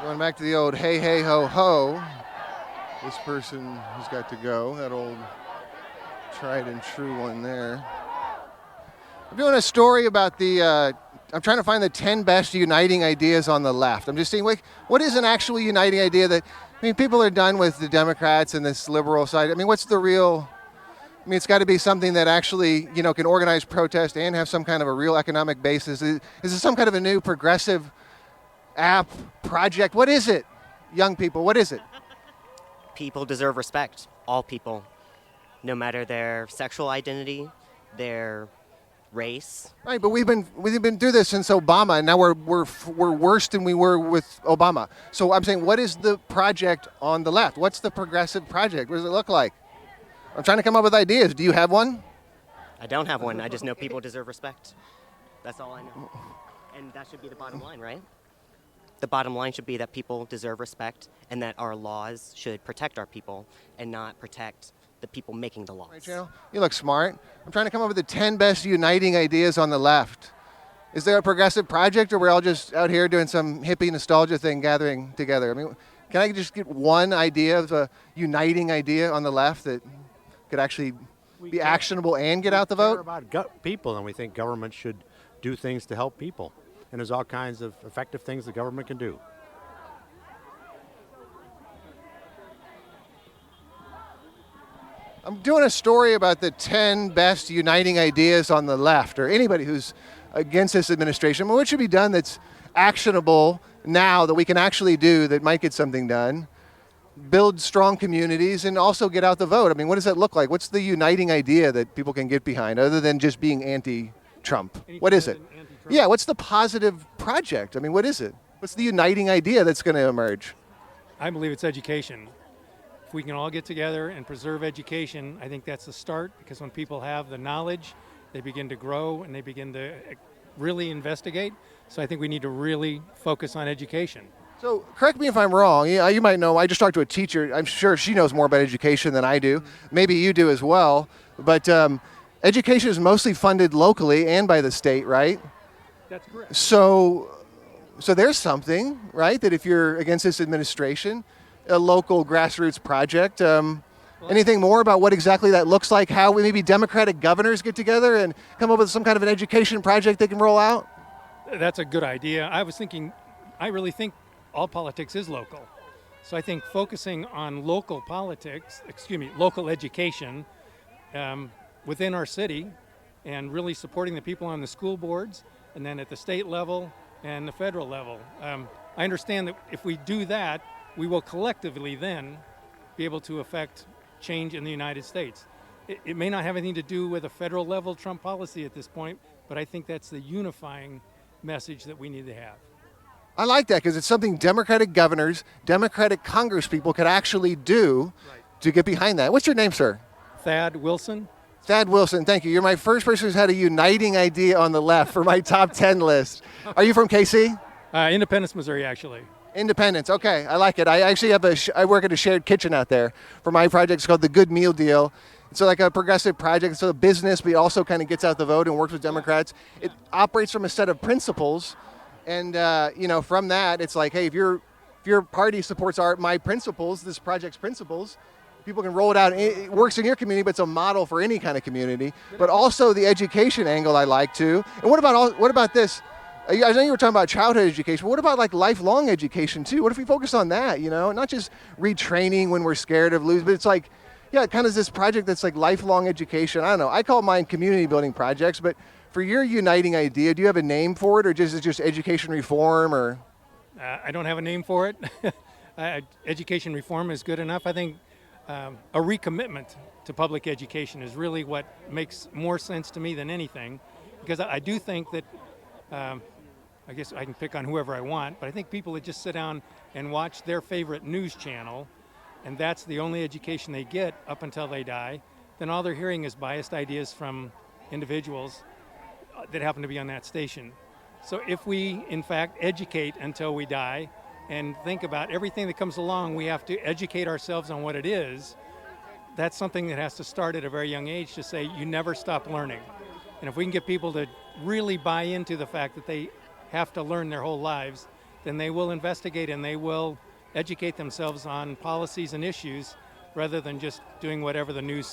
Going back to the old hey, hey, ho, ho. This person has got to go. That old tried and true one there. I'm doing a story about I'm trying to find the 10 best uniting ideas on the left. I'm just seeing, like, what is an actual uniting idea that, people are done with the Democrats and this liberal side. What's the real, it's got to be something that actually, can organize protest and have some kind of a real economic basis. Is this some kind of a new progressive app, project? What is it? Young people, what is it? People deserve respect. All people, no matter their sexual identity, their race. Right, but we've been through this since Obama, and now we're worse than we were with Obama. So I'm saying, what is the project on the left? What's the progressive project? What does it look like? I'm trying to come up with ideas. Do you have one? I don't have one. I just know people deserve respect. That's all I know. And that should be the bottom line, right? The bottom line should be that people deserve respect and that our laws should protect our people and not protect the people making the laws. Right, Channel? You look smart. I'm trying to come up with the 10 best uniting ideas on the left. Is there a progressive project, or we're all just out here doing some hippie nostalgia thing, gathering together? Can I just get one idea of a uniting idea on the left that could actually be actionable and get out the vote? We care about people, and we think government should do things to help people. And there's all kinds of effective things the government can do. I'm doing a story about the 10 best uniting ideas on the left, or anybody who's against this administration. What should be done that's actionable now, that we can actually do, that might get something done? Build strong communities and also get out the vote. What does that look like? What's the uniting idea that people can get behind, other than just being anti-Trump? What is it? Yeah, what's the positive project? What is it? What's the uniting idea that's going to emerge? I believe it's education. If we can all get together and preserve education, I think that's the start, because when people have the knowledge, they begin to grow and they begin to really investigate. So I think we need to really focus on education. So correct me if I'm wrong. You might know, I just talked to a teacher. I'm sure she knows more about education than I do. Maybe you do as well. But education is mostly funded locally and by the state, right? That's correct. So there's something, right, that if you're against this administration, a local grassroots project. Anything more about what exactly that looks like? How maybe Democratic governors get together and come up with some kind of an education project they can roll out? That's a good idea. I really think all politics is local. So I think focusing on local education within our city, and really supporting the people on the school boards, and then at the state level and the federal level. I understand that if we do that, we will collectively then be able to affect change in the United States. It may not have anything to do with a federal level Trump policy at this point, but I think that's the unifying message that we need to have. I like that, because it's something Democratic governors, Democratic congresspeople could actually do to get behind that. What's your name, sir? Thad Wilson. Thad Wilson, thank you. You're my first person who's had a uniting idea on the left for my top 10 list. Are you from KC? Independence, Missouri, actually. Independence, okay, I like it. I actually have I work at a shared kitchen out there for my project. It's called the Good Meal Deal. It's like a progressive project. It's a business, but it also kind of gets out the vote and works with Democrats. It operates from a set of principles, and from that, it's like, hey, if your party supports my principles, this project's principles, people can roll it out. It works in your community, but it's a model for any kind of community. But also the education angle I like too. And what about this? I know you were talking about childhood education, but what about like lifelong education too? What if we focus on that, not just retraining when we're scared of losing, but it's like, yeah, kind of this project that's like lifelong education. I don't know. I call mine community building projects, but for your uniting idea, do you have a name for it, or is it just education reform, or? I don't have a name for it. Education reform is good enough. I think a recommitment to public education is really what makes more sense to me than anything, because I do think that I guess I can pick on whoever I want, but I think people that just sit down and watch their favorite news channel, and that's the only education they get up until they die, then all they're hearing is biased ideas from individuals that happen to be on that station. So if we, in fact, educate until we die and think about everything that comes along, we have to educate ourselves on what it is. That's something that has to start at a very young age, to say you never stop learning. And if we can get people to really buy into the fact that they have to learn their whole lives, then they will investigate and they will educate themselves on policies and issues rather than just doing whatever the news